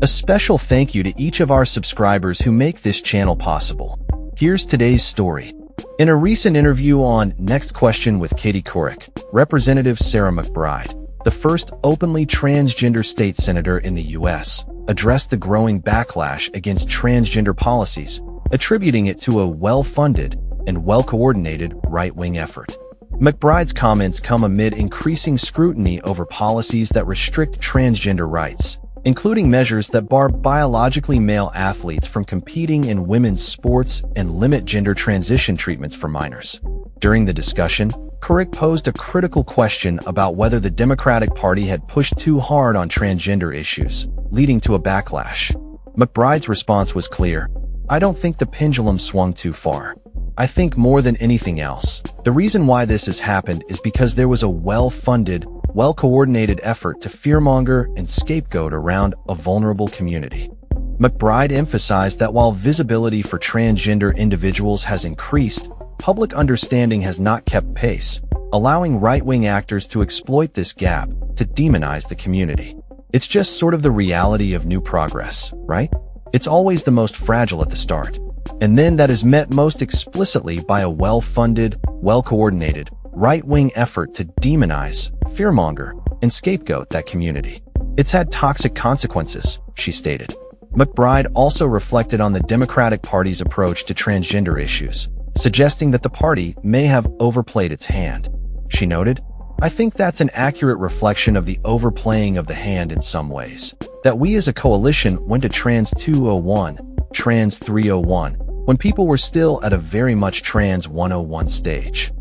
A special thank you to each of our subscribers who make this channel possible. Here's today's story. In a recent interview on Next Question with Katie Couric, Representative Sarah McBride, the first openly transgender state senator in the U.S., addressed the growing backlash against transgender policies, attributing it to a well-funded and well-coordinated right-wing effort. McBride's comments come amid increasing scrutiny over policies that restrict transgender rights, including measures that bar biologically male athletes from competing in women's sports and limit gender transition treatments for minors. During the discussion, Couric posed a critical question about whether the Democratic Party had pushed too hard on transgender issues, leading to a backlash. McBride's response was clear: "I don't think the pendulum swung too far. I think more than anything else, the reason why this has happened is because there was a well-funded, well-coordinated effort to fearmonger and scapegoat around a vulnerable community." McBride emphasized that while visibility for transgender individuals has increased, public understanding has not kept pace, allowing right-wing actors to exploit this gap to demonize the community. It's just sort of the reality of new progress, right? It's always the most fragile at the start. And then that is met most explicitly by a well-funded, well-coordinated, right-wing effort to demonize, fearmonger, and scapegoat that community. It's had toxic consequences, she stated. McBride also reflected on the Democratic Party's approach to transgender issues, suggesting that the party may have overplayed its hand. She noted, "I think that's an accurate reflection of the overplaying of the hand in some ways. That we as a coalition went to Trans 201, Trans 301, when people were still at a very much Trans 101 stage."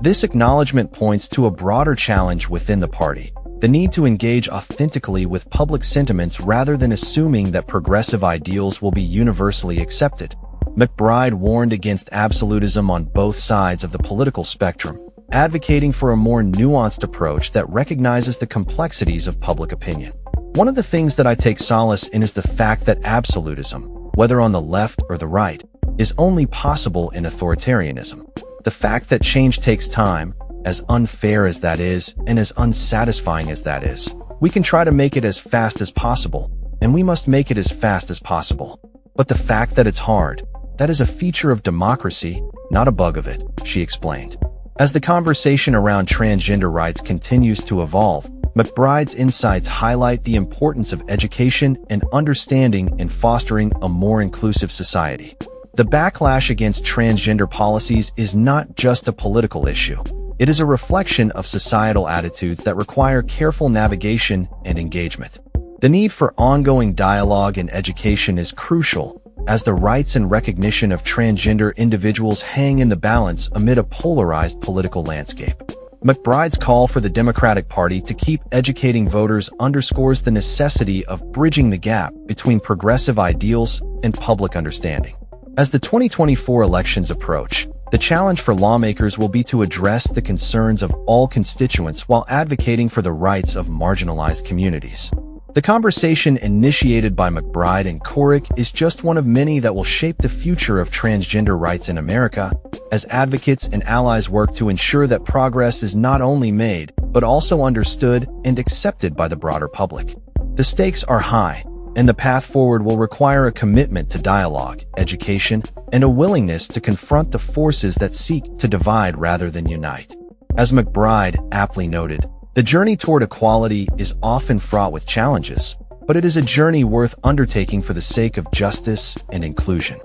This acknowledgement points to a broader challenge within the party, the need to engage authentically with public sentiments rather than assuming that progressive ideals will be universally accepted. McBride warned against absolutism on both sides of the political spectrum, advocating for a more nuanced approach that recognizes the complexities of public opinion. "One of the things that I take solace in is the fact that absolutism, whether on the left or the right, is only possible in authoritarianism. The fact that change takes time, as unfair as that is and as unsatisfying as that is, we can try to make it as fast as possible, and we must make it as fast as possible. But the fact that it's hard, that is a feature of democracy, not a bug of it," she explained. As the conversation around transgender rights continues to evolve, McBride's insights highlight the importance of education and understanding in fostering a more inclusive society. The backlash against transgender policies is not just a political issue. It is a reflection of societal attitudes that require careful navigation and engagement. The need for ongoing dialogue and education is crucial, as the rights and recognition of transgender individuals hang in the balance amid a polarized political landscape. McBride's call for the Democratic Party to keep educating voters underscores the necessity of bridging the gap between progressive ideals and public understanding. As the 2024 elections approach, the challenge for lawmakers will be to address the concerns of all constituents while advocating for the rights of marginalized communities. The conversation initiated by McBride and Couric is just one of many that will shape the future of transgender rights in America, as advocates and allies work to ensure that progress is not only made, but also understood and accepted by the broader public. The stakes are high, and the path forward will require a commitment to dialogue, education, and a willingness to confront the forces that seek to divide rather than unite. As McBride aptly noted, the journey toward equality is often fraught with challenges, but it is a journey worth undertaking for the sake of justice and inclusion.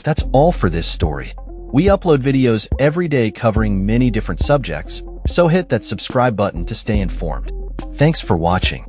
That's all for this story. We upload videos every day covering many different subjects, so hit that subscribe button to stay informed. Thanks for watching.